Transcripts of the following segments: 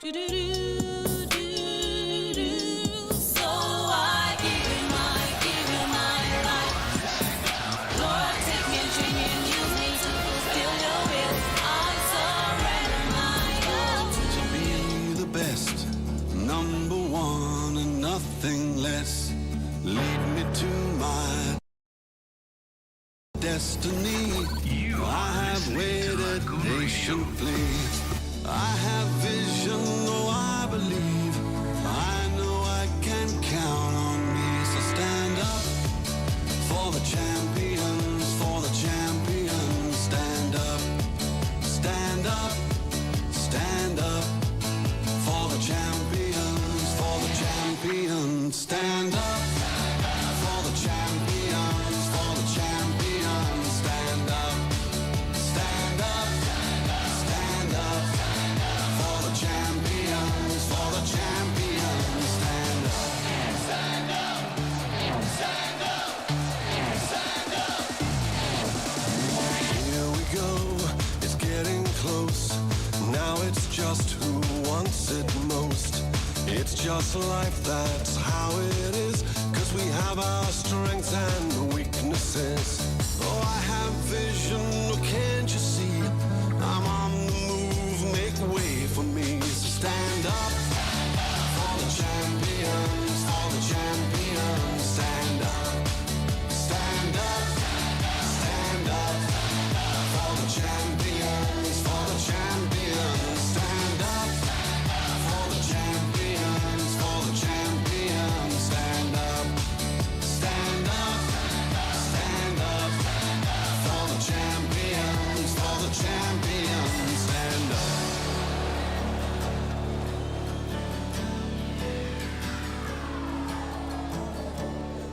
So I give you my life. Lord, take me, train me, and use me to fulfill your will. I surrender my all to To be the best, number one and nothing less. Lead me to my destiny. I have waited patiently. I have vision, oh I believe. I know I can count on me. So stand up for the champions, for the champions. Stand up, stand up, stand up for the champions, for the champions. Stand up for the champions, for the champions. Stand up, stand up, stand up for the champions, for the champions. Stand up, stand up, stand up, stand up. Here we go, it's getting close. Now it's just who wants it most. It's just life, that's how it is. 'Cause we have our strengths and weaknesses. Oh, I have vision, oh, can't you see? I'm on the move, make way for me. So stand up for the champions, for the champions. Stand up, stand up, stand up for the champions, for the champions. Stand up for the champions, for the champions. Stand up, stand up, stand up for the champions, for the champions. Stand up.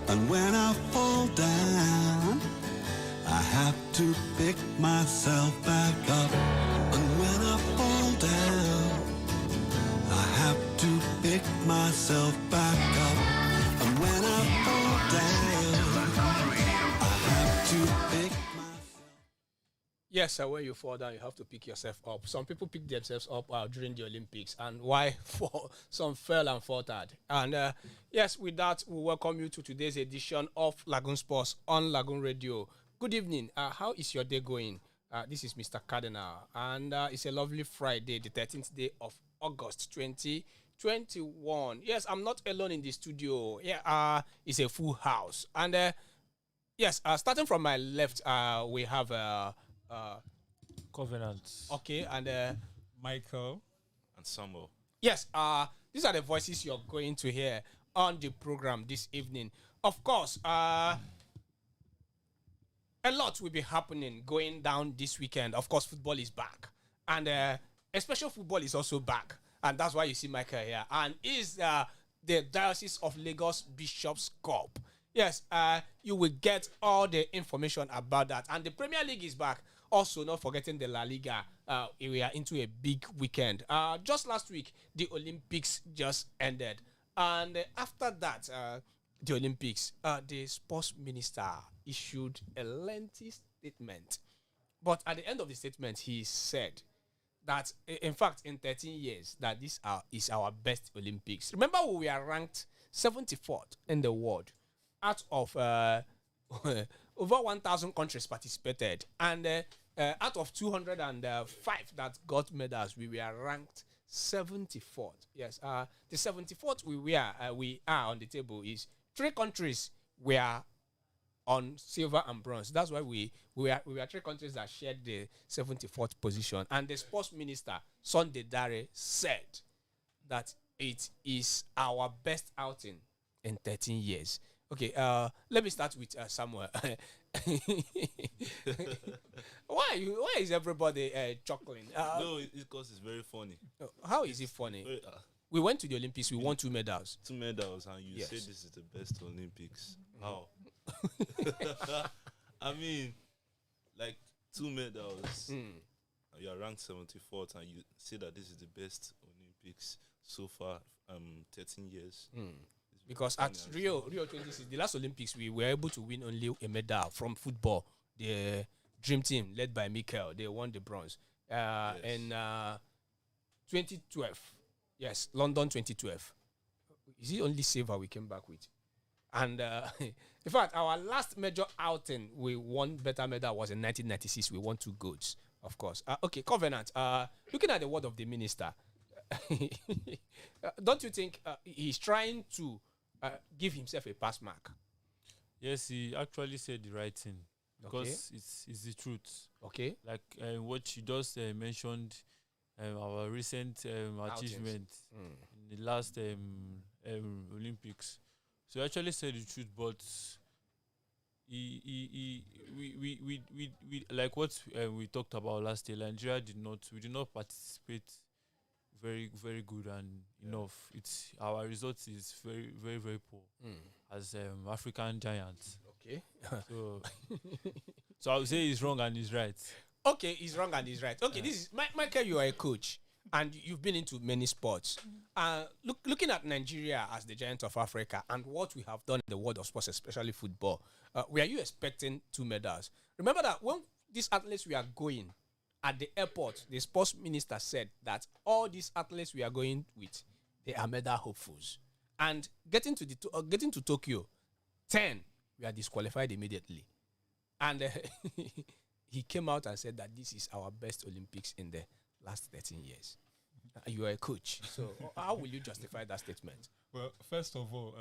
And when I fall down, I have to pick myself back up. And when I fall down, I have to pick myself back up. And when I fall down, I have to pick myself. Yes, sir, when you fall down, you have to pick yourself up. Some people pick themselves up during the Olympics, and why? For some fell and faltered. And yes, with that, we welcome you to today's edition of Lagoon Sports on Lagoon Radio. Good evening. How is your day going? This is Mr. Cardinal, and it's a lovely Friday, the 13th day of August 2021. Yes, I'm not alone in the studio. Yeah, it's a full house. And yes, starting from my left, we have Covenant. okay, and Michael. and Samuel. yes, these are the voices you're going to hear on the program this evening. Of course, a lot will be happening going down this weekend. Of course, football is back, and especially football is also back, and that's why you see Michael here. And is the Diocese of Lagos Bishops Cup. Yes, you will get all the information about that, and the Premier League is back. Also, not forgetting the La Liga. We are into a big weekend. Just last week, the Olympics just ended, and after that, the Olympics, the sports minister issued a lengthy statement. But at the end of the statement, he said that, in fact, in 13 years, that this is our best Olympics. Remember, we were ranked 74th in the world out of over 1,000 countries participated, and out of 205 that got medals, we were ranked 74th. Yes, the 74th we are on the table is 3 countries were on silver and bronze. That's why we were 3 countries that shared the 74th position. And the sports minister, Sunday Dare, said that it is our best outing in 13 years. Okay, let me start with Samuel. Why is everybody chuckling? No, it's because it's very funny. How is it funny? We went to the Olympics, we won 2 medals. 2 medals, and you Yes. say this is the best Olympics. How? I mean, like 2 medals. You are ranked 74th, and you say that this is the best Olympics so far, 13 years. Because at Rio 26, the last Olympics, we were able to win only a medal from football. The dream team led by Mikel, they won the bronze. Yes. In 2012, Yes, London 2012. Is it only silver we came back with? And in fact, our last major outing, we won better medal was in 1996. We won 2 golds, of course. Okay, Covenant. Looking at the word of the minister, don't you think he's trying to give himself a pass mark? Yes, he actually said the right thing because it's the truth. Okay. Like what you just mentioned, our recent achievement in the last Olympics. So he actually said the truth, but we like what we talked about last year. Nigeria we did not participate very good and enough. It's our results is very poor as African giants. Okay. So I would say he's wrong and he's right. Okay, he's wrong and he's right. Okay, this is Michael. You are a coach and you've been into many sports. Looking at Nigeria as the giant of Africa and what we have done in the world of sports, especially football, were you expecting 2 medals? Remember that when these athletes we are going at the airport, the sports minister said that all these athletes we are going with, they are medal hopefuls. And getting to Tokyo, 10 we are disqualified immediately. And he came out and said that this is our best Olympics in the last 13 years. You are a coach, so how will you justify that statement? Well, first of all,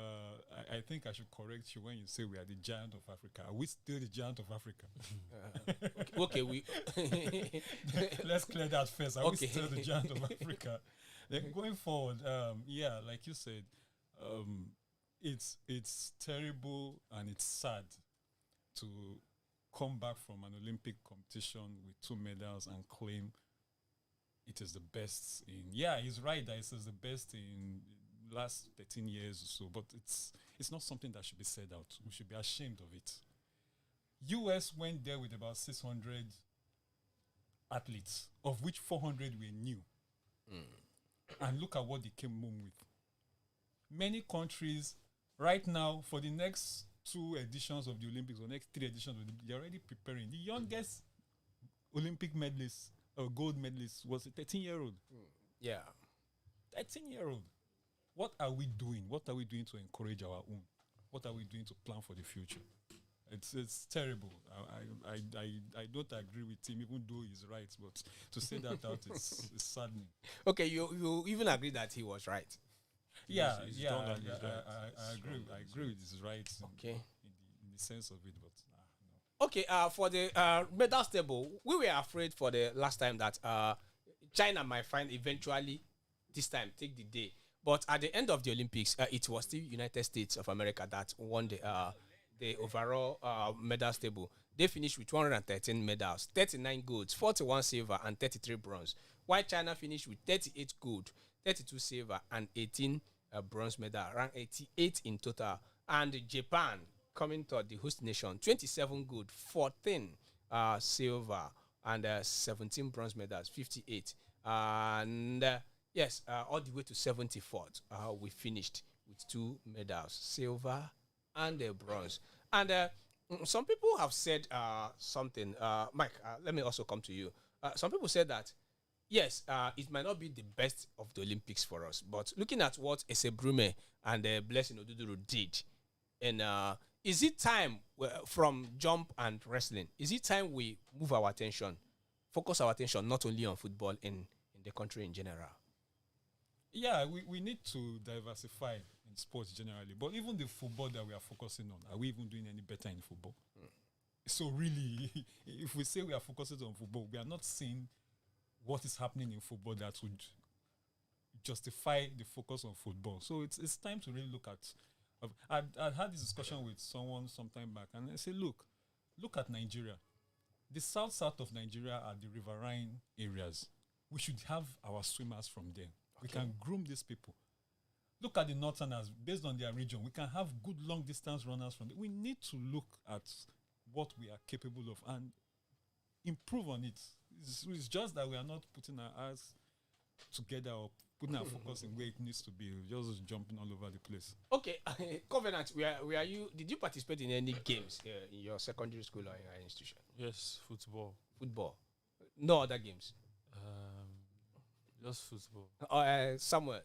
I think I should correct you when you say we are the giant of Africa. Are we still the giant of Africa? Okay, Let's clear that first. Are we Okay. still the giant of Africa? Then going forward, like you said, it's terrible and it's sad to come back from an Olympic competition with 2 medals and claim it is the best in. Yeah, he's right that it is the best in last 13 years or so, but it's not something that should be said out. We should be ashamed of it. US went there with about 600 athletes, of which 400 were new. And look at what they came home with. Many countries right now, for the next 2 editions of the Olympics or next 3 editions, they're already preparing. The youngest Olympic medalist or gold medalist was a 13-year-old. Yeah. 13-year-old. What are we doing? What are we doing to encourage our own? What are we doing to plan for the future? It's terrible. I don't agree with him, even though he's right. But to say that out, it's saddening. Okay, you even agree that he was right. Yeah, He's yeah. strong and he's right. I agree. I agree with his right. Okay. In the sense of it, but no. Okay, for the medals table, we were afraid for the last time that China might find eventually this time take the day. But at the end of the Olympics, it was still United States of America that won the overall medals table. They finished with 213 medals, 39 golds, 41 silver, and 33 bronze. While China finished with 38 gold, 32 silver, and 18 bronze medal, ranked 88 in total. And Japan, coming to the host nation, 27 gold, 14 silver, and 17 bronze medals, 58. And yes, all the way to 74th, we finished with 2 medals, silver and bronze. And some people have said something. Mike, let me also come to you. Some people said that, yes, it might not be the best of the Olympics for us, but looking at what Esebrume and Blessing Oduduru did, and is it time from jump and wrestling, is it time we move our attention, focus our attention not only on football in the country in general? Yeah, we need to diversify in sports generally. But even the football that we are focusing on, are we even doing any better in football? So really, if we say we are focusing on football, we are not seeing what is happening in football that would justify the focus on football. So it's time to really look at. I'd had this discussion with someone some time back, and I said, look at Nigeria. The south of Nigeria are the riverine areas. We should have our swimmers from there. We can groom these people. Look at the northerners, based on their region. We can have good long distance runners from there. We need to look at what we are capable of and improve on it. It's just that we are not putting our eyes together or putting our focus in where it needs to be. We're just jumping all over the place. Okay, Covenant, where you? Did you participate in any games in your secondary school or in your institution? Yes, football. Football, no other games. Just football. Samuel,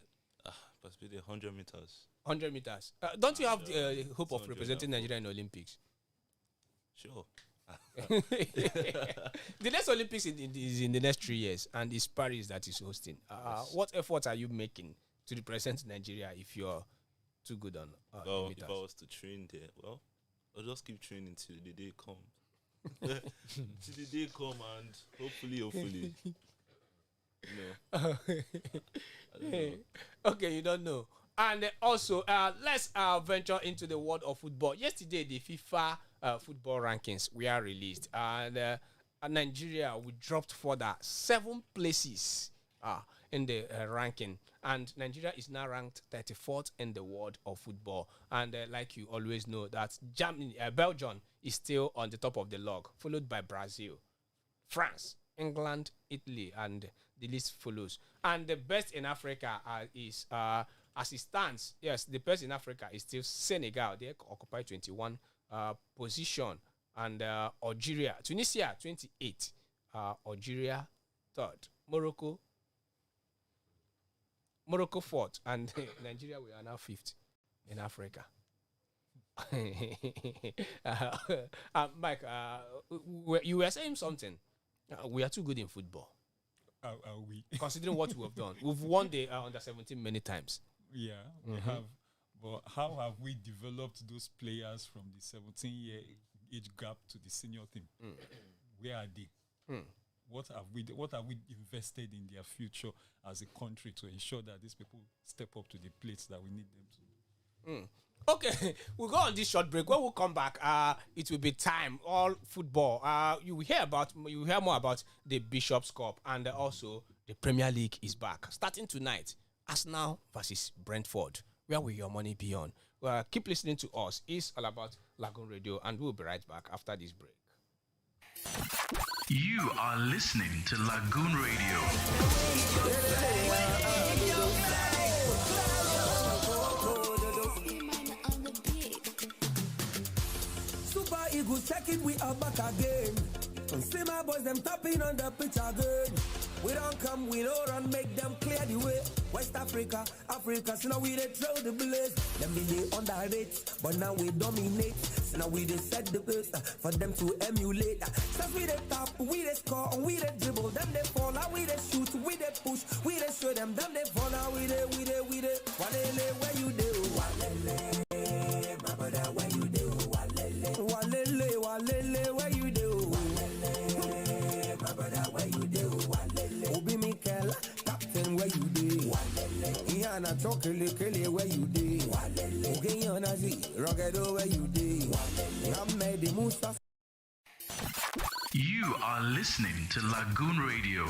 Participated 100 meters. 100 meters. Don't you have the hope of 200 representing and Nigeria in the Olympics? Sure. The next Olympics is in the next 3 years, and it's Paris that is hosting. Yes. What efforts are you making to represent Nigeria if you're too good on the Well, meters? if I was to train there, well, I'll just keep training till the day comes. Till the day come, and hopefully, I don't know. Okay, you don't know. And also, let's venture into the world of football. Yesterday, the FIFA football rankings were released, and Nigeria we dropped further 7 places in the ranking, and Nigeria is now ranked 34th in the world of football. And like you always know, that Germany, Belgium is still on the top of the log, followed by Brazil, France, England, Italy, and the list follows. And the best in Africa is, as it stands, yes, the best in Africa is still Senegal. They occupy 21 position, and Algeria, Tunisia 28, Algeria 3rd, Morocco 4th, and Nigeria, we are now 5th in Africa. Mike, you were saying something. We are too good in football, Are we? considering what we have done. We've won the under 17 many times. Yeah, we have. But how have we developed those players from the 17-year age gap to the senior team? Where are they? What have we invested in their future as a country to ensure that these people step up to the plates that we need them to? Okay, we'll go on this short break. When we come back, it will be time all football. You will hear more about the Bishop's Cup, and also the Premier League is back starting tonight. Arsenal versus Brentford. Where will your money be on? Keep listening to us. It's all about Lagoon Radio, and we'll be right back after this break. You are listening to Lagoon Radio. Super Eagles, check it, we are back again. And see my boys, them tapping on the pitch again. We don't come, we don't run, make them clear the way. West Africa, so now we they throw the blaze. Them they underrate, but now we dominate. So now we they set the pace for them to emulate. So we they tap, we they score, and we they dribble. Them they fall, and we they shoot, we they push, we they show them they fall, and we they. Walele, where you do? Walele, my brother, where you do? Walele, where you do? Walele, my brother, where you do? Walele, Obi Mikel, captain, where you do? Walele, Iana Chokele, where you do? Walele, Ogeyonazi, Rogedo, where you do? Walele, Ahmed Musa. You are listening to Lagoon Radio.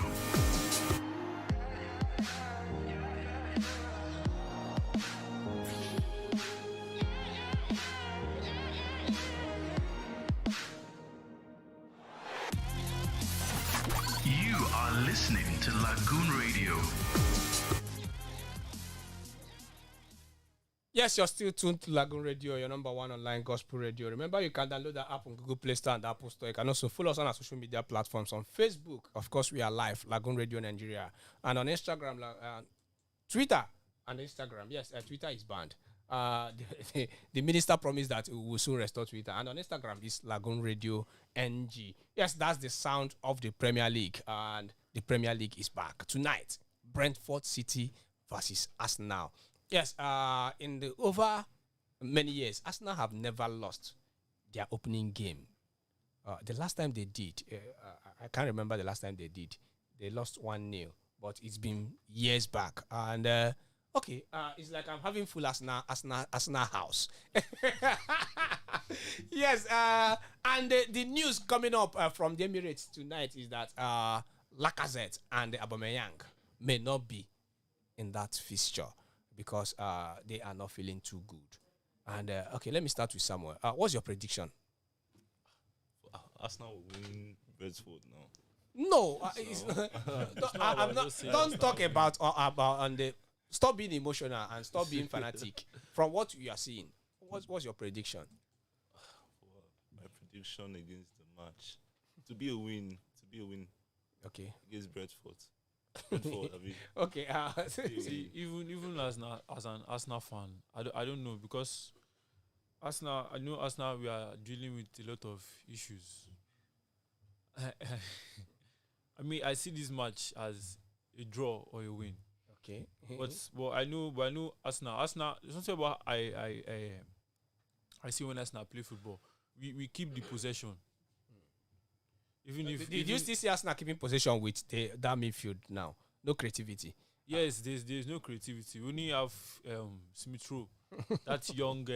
You are listening to Lagoon Radio. Yes, you're still tuned to Lagoon Radio, your number 1 online gospel radio. Remember, you can download the app on Google Play Store and Apple Store. You can also follow us on our social media platforms. On Facebook, of course, we are live, Lagoon Radio Nigeria. And on Instagram, Twitter and Instagram. Yes, Twitter is banned. The minister promised that we will soon restore Twitter. And on Instagram, it's Lagoonradio.Ng. Yes, that's the sound of the Premier League. And the Premier League is back tonight. Brentford City versus Arsenal. Yes, in the over many years, Arsenal have never lost their opening game. The last time they did, I can't remember the last time they did. They lost 1-0, but it's been years back. And okay, it's like I'm having full Arsenal house. Yes, and the news coming up from the Emirates tonight is that Lacazette and Aubameyang may not be in that fixture because they are not feeling too good. And okay, let me start with Samuel. What's your prediction? Arsenal will win Brentford now. No, it's I'm not. Don't talk about on the. Stop being emotional and stop being fanatic. From what you are seeing, what's your prediction? Well, my prediction against the match to be a win. Okay. Against Brentford. Brentford, I mean. Okay. See, even as an Arsenal fan, I don't know because Arsenal. I know Arsenal. We are dealing with a lot of issues. I mean, I see this match as a draw or a win. Okay. But I know Arsenal. Arsenal. There's something about I see when Arsenal play football. We keep the possession. Even if Did you still see Arsenal keeping possession with that midfield now? No creativity. yes, there's no creativity. We only have Smith Rowe. That's young,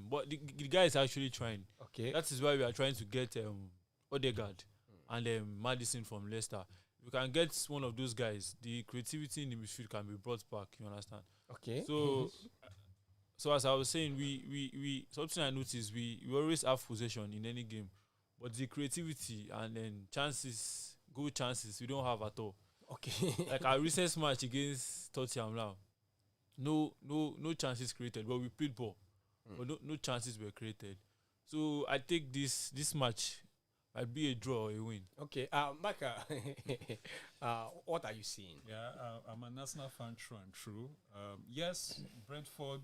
but the guy is actually trying. Okay. That is why we are trying to get Odegaard and Madison from Leicester. If we can get one of those guys, the creativity in the midfield can be brought back. You understand? Okay. So as I was saying, we something I noticed, we always have possession in any game, but the creativity and then good chances, we don't have at all. Okay. Like our recent match against Tottenham now, no chances created, but we played ball, but no chances were created. So I think this match might be a draw or a win. Okay. Micah, what are you seeing? Yeah, I'm an Arsenal fan through and through. Yes, Brentford,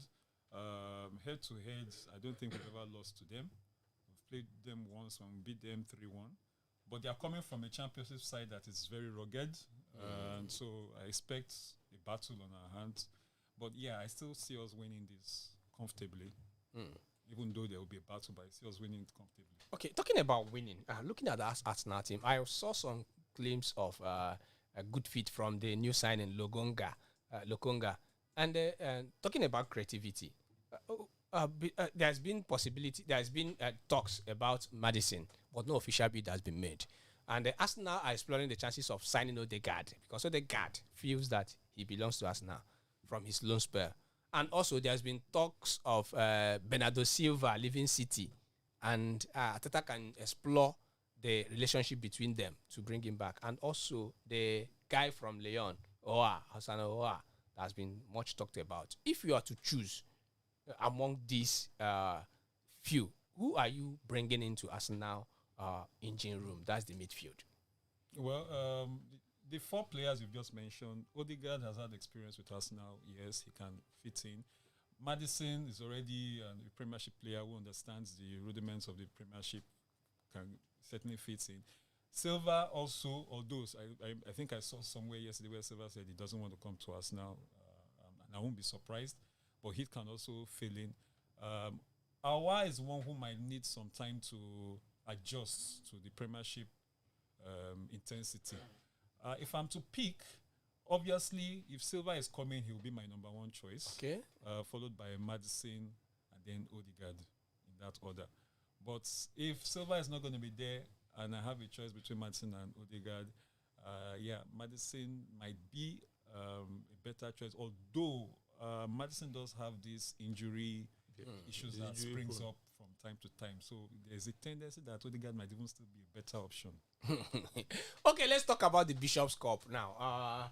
head to head, I don't think we've ever lost to them. We've played them once and we beat them 3-1. But they are coming from a championship side that is very rugged. And so I expect a battle on our hands. But yeah, I still see us winning this comfortably. Even though there will be a battle, but I see us winning it comfortably. Okay, talking about winning, looking at the Arsenal team, I saw some claims of a good fit from the new signing Lokonga. And talking about creativity, there's been talks about Madison, but no official bid has been made. And Arsenal are exploring the chances of signing Odegaard because Odegaard feels that he belongs to Arsenal from his loan spell. And also, there's been talks of Bernardo Silva leaving City, and Arteta can explore the relationship between them to bring him back. And also, the guy from Lyon, Hassan Oha, that has been much talked about. If you are to choose among these few, who are you bringing into Arsenal engine room? That's the midfield. Well, the four players you've just mentioned, Odegaard has had experience with Arsenal. Yes, he can fit in. Madison is already a Premiership player who understands the rudiments of the Premiership, can certainly fit in. Silva also, although I think I saw somewhere yesterday where Silva said he doesn't want to come to Arsenal, and I won't be surprised, but he can also fill in. Awa is one who might need some time to adjust to the Premiership intensity. If I'm to pick, obviously, if Silva is coming, he will be my number one choice. Okay. Followed by Madison and then Odegaard in that order. But if Silva is not going to be there and I have a choice between Madison and Odegaard, Madison might be a better choice. Although Madison does have these injury issues that springs up from time to time. So there's a tendency that Odegaard might even still be a better option. Okay, let's talk about the Bishop's Cup now.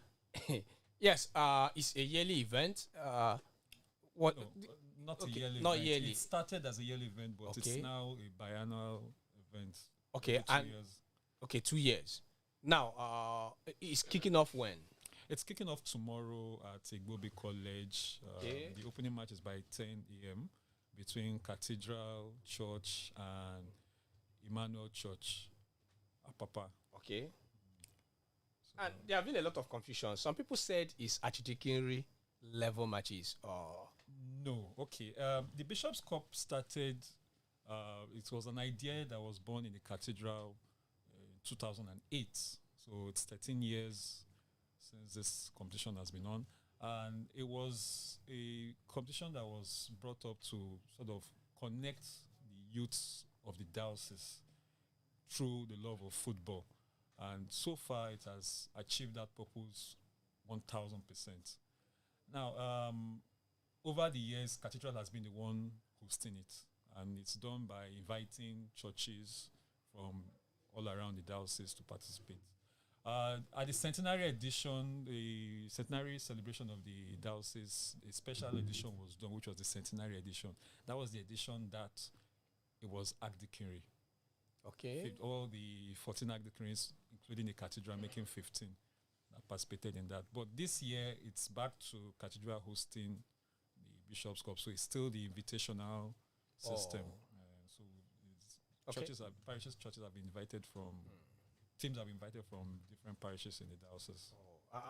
Yes, it's a yearly event. No, not Okay, a yearly not event. yearly. It started as a yearly event, but Okay. it's now a biannual event. Okay, for 2 and years. okay, 2 years. Now, it's kicking off when? It's kicking off tomorrow at Igbobi College. Okay. The opening match is by 10 a.m. between Cathedral Church and Emmanuel Church, Apapa. Okay. And there have been a lot of confusion. Some people said it's Archdeaconry level matches. No, okay. The Bishop's Cup started, it was an idea that was born in the Cathedral in 2008. So it's 13 years since this competition has been on. And it was a competition that was brought up to sort of connect the youths of the diocese through the love of football. And so far, it has achieved that purpose 1,000%. Now, over the years, Cathedral has been the one hosting it. And it's done by inviting churches from all around the diocese to participate. At the centenary edition, the centenary celebration of the diocese, a special edition was done, which was the centenary edition. That was the edition that it was Archdeaconry. Okay. All the 14 Archdeaconries, including the cathedral, making 15. participated in that. But this year, it's back to Cathedral hosting the Bishop's Cup. So it's still the invitational system. So Okay. churches have been invited from, teams have been invited from different parishes in the diocese.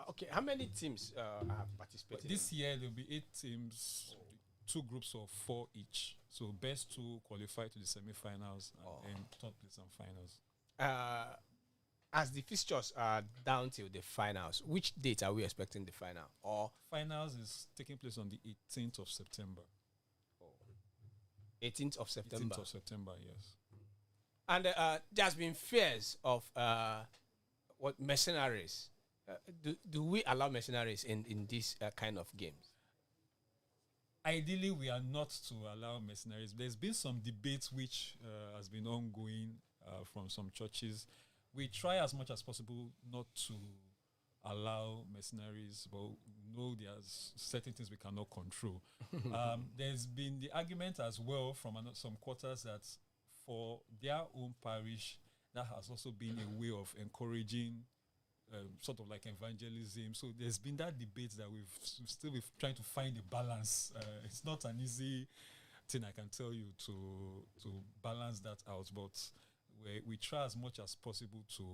Okay, how many teams have participated? This year, there'll be 8 teams, 2 groups of 4 each. So best 2 qualify to the semi-finals and then third place and finals. As the fixtures are down till the finals, which date are we expecting the final? Or Finals is taking place on the 18th of September. 18th of September. 18th of September, yes. And there's been fears of mercenaries. Do we allow mercenaries in this kind of games? Ideally, we are not to allow mercenaries. There's been some debates which has been ongoing from some churches. We try as much as possible not to allow mercenaries, but we know there's certain things we cannot control. There's been the argument as well from some quarters that for their own parish, that has also been a way of encouraging sort of like evangelism. So there's been that debate that we've still been trying to find a balance. It's not an easy thing, I can tell you, to balance that out, but we try as much as possible to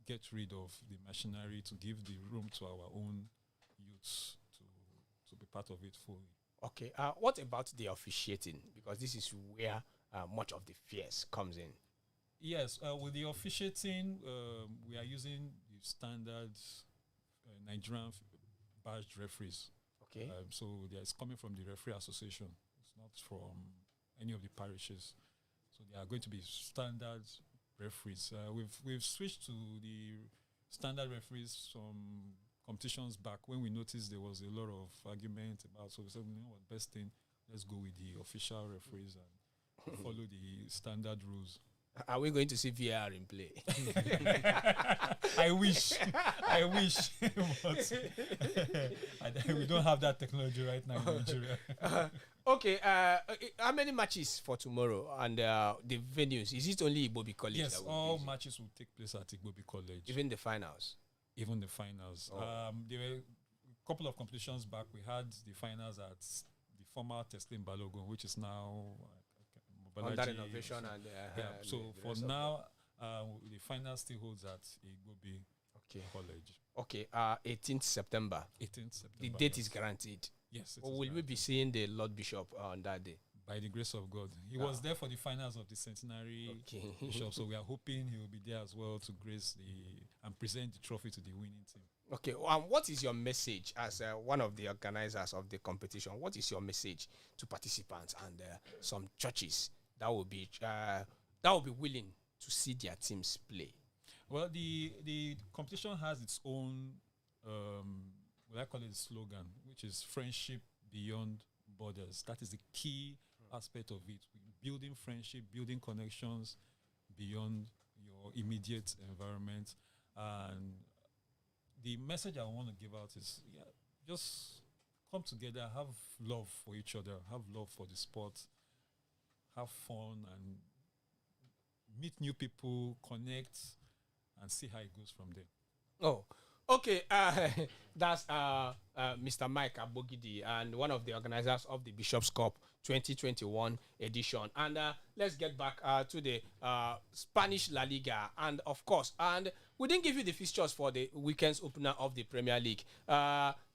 get rid of the machinery, to give the room to our own youths to be part of it fully. Okay. What about the officiating? Because this is where much of the fears comes in. Yes, with the officiating, we are using the standard Nigerian badged referees. Okay. So it's coming from the referee association. It's not from any of the parishes. So they are going to be standard referees. We've switched to the standard referees some competitions back when we noticed there was a lot of argument about. So we said, you know what, best thing, let's go with the official referees and follow the standard rules. Are we going to see VAR in play? I wish, but we don't have that technology right now in Nigeria. Okay, how many matches for tomorrow and the venues? Is it only Igbobi College? Yes, all matches will take place at Igbobi College. Even the finals? Even the finals. There were a couple of competitions back. We had the finals at the former Teslim Balogun, which is now under renovation and so for now, the final still holds at Igbobi College. Okay, 18th September. 18th September. The date is guaranteed. Yes. Or will we be seeing the Lord Bishop on that day? By the grace of God. He was there for the finals of the centenary bishop, so we are hoping he will be there as well to grace and present the trophy to the winning team. Okay, what is your message as one of the organizers of the competition? What is your message to participants and some churches that will be willing to see their teams play? Well, the competition has its own, what I call it, slogan, which is friendship beyond borders. That is the key aspect of it. Building friendship, building connections beyond your immediate environment. And the message I want to give out is just come together, have love for each other, have love for the sport, have fun, and meet new people, connect, and see how it goes from there. Oh, okay. That's Mr. Mike Abogidi and one of the organizers of the Bishop's Cup 2021 edition. And let's get back to the Spanish La Liga. And of course, and we didn't give you the fixtures for the weekend's opener of the Premier League.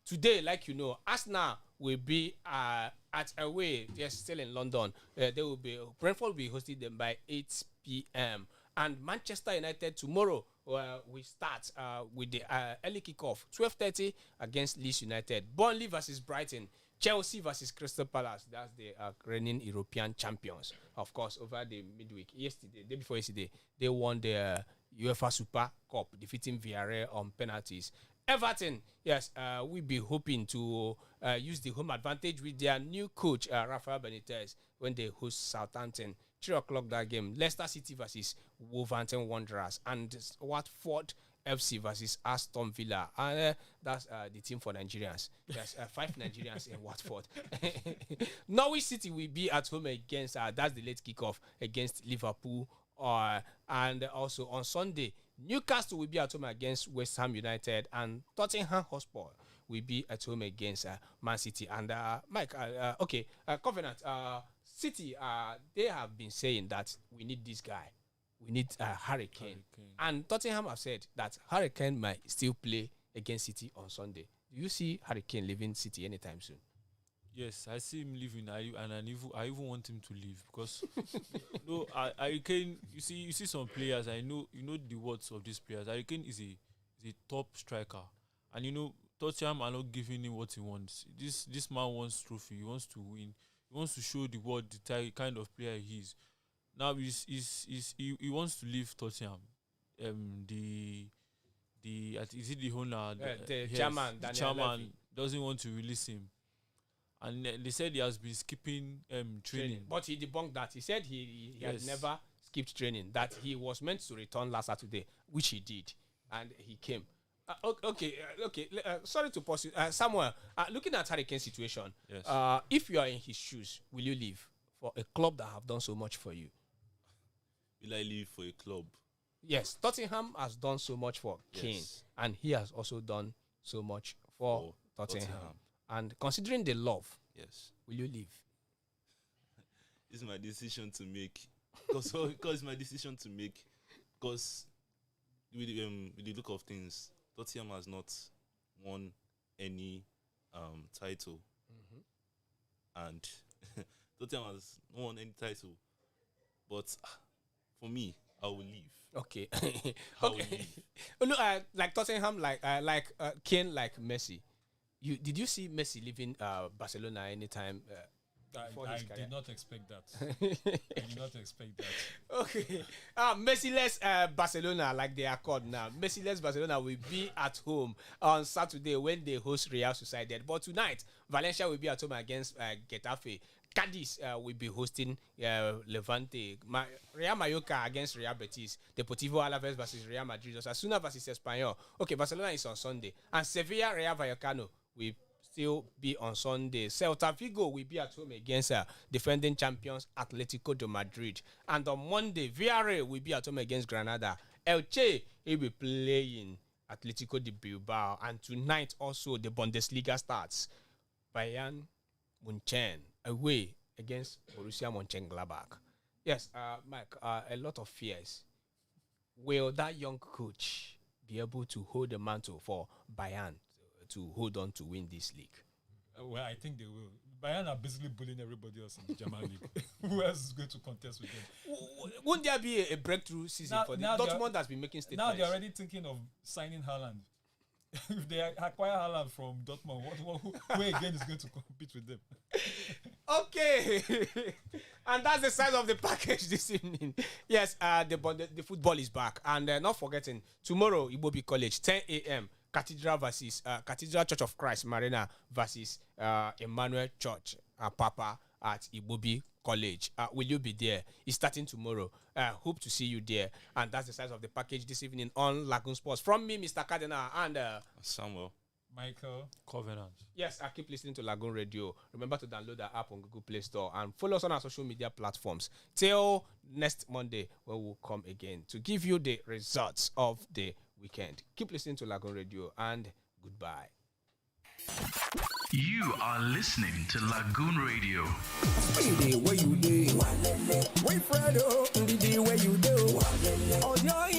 Today, like you know, Arsenal will be at away. They're still in London. Brentford will be hosting them by 8 p.m. And Manchester United tomorrow we start with the early kickoff, 12:30 against Leeds United. Burnley versus Brighton. Chelsea versus Crystal Palace. That's the reigning European champions. Of course, over the midweek, day before yesterday, they won the UEFA Super Cup, defeating Villarreal on penalties. Everton, yes, we'll be hoping to use the home advantage with their new coach, Rafael Benitez, when they host Southampton. 3 o'clock that game. Leicester City versus Wolverhampton Wanderers. And Watford FC versus Aston Villa. And that's the team for Nigerians. There's 5 Nigerians in Watford. Norwich City will be at home against, that's the late kickoff, against Liverpool. And also on Sunday, Newcastle will be at home against West Ham United, and Tottenham Hotspur will be at home against Man City. And Mike, Covenant, City, they have been saying that we need this guy. We need Harry Kane. And Tottenham have said that Harry Kane might still play against City on Sunday. Do you see Harry Kane leaving City anytime soon? Yes, I see him leaving, I even want him to leave because no, Harry Kane. You see some players. I know the words of these players. Harry Kane is a top striker, and Tottenham are not giving him what he wants. This man wants trophy. He wants to win. He wants to show the world the kind of player he is. Now he wants to leave Tottenham. Is it the owner? The yes, chairman. The chairman doesn't want to release him. And they said he has been skipping training. But he debunked that. He said he had never skipped training, that he was meant to return last Saturday, which he did, and he came. Sorry to pause you. Samuel, looking at Harry Kane's situation, Yes. If you are in his shoes, will you leave for a club that have done so much for you? Will I leave for a club? Yes, Tottenham has done so much for Kane, and he has also done so much for Tottenham. And considering the love, Yes. will you leave? It's my decision to make. Because my decision to make. Because with the look of things, Tottenham has not won any title. And Tottenham has not won any title. But for me, I will leave. Okay. I will leave. Look, like Tottenham, like Kane, like Messi. Did you see Messi leaving Barcelona anytime before his career? Did not expect that. I did not expect that. Okay. Messi-less Barcelona, like they are called now. Messi-less Barcelona will be at home on Saturday when they host Real Sociedad. But tonight, Valencia will be at home against Getafe. Cadiz will be hosting Levante. Real Mallorca against Real Betis. Deportivo Alaves versus Real Madrid. Osasuna versus Espanyol. Okay, Barcelona is on Sunday. And Sevilla, Real Vallecano will still be on Sunday. Celta Vigo will be at home against defending champions Atletico de Madrid. And on Monday, Villarreal will be at home against Granada. Elche will be playing Atletico de Bilbao. And tonight also the Bundesliga starts. Bayern Munchen away against Borussia Mönchengladbach. Yes, Mike, a lot of fears. Will that young coach be able to hold the mantle for Bayern to hold on to win this league? Well, I think they will. Bayern are basically bullying everybody else in the German league. Who else is going to contest with them? Won't there be a breakthrough season for them? Dortmund has been making statements. Now they're already thinking of signing Haaland. If they acquire Haaland from Dortmund, who again is going to compete with them? Okay. And that's the size of the package this evening. Yes, the football is back. And not forgetting, tomorrow, Ibobi College, 10 a.m., Cathedral Church of Christ Marina versus Emmanuel Church Papa at Ibobi College. Will you be there? It's starting tomorrow. Hope to see you there. And that's the size of the package this evening on Lagoon Sports. From me, Mr. Cardinal, and Samuel. Michael. Covenant. Yes, I keep listening to Lagoon Radio. Remember to download the app on Google Play Store and follow us on our social media platforms. Till next Monday, when we'll come again to give you the results of the weekend. Keep listening to Lagoon Radio, and goodbye. You are listening to Lagoon Radio. Speedy, where you do? Wait, Fredo, the day where you do? On your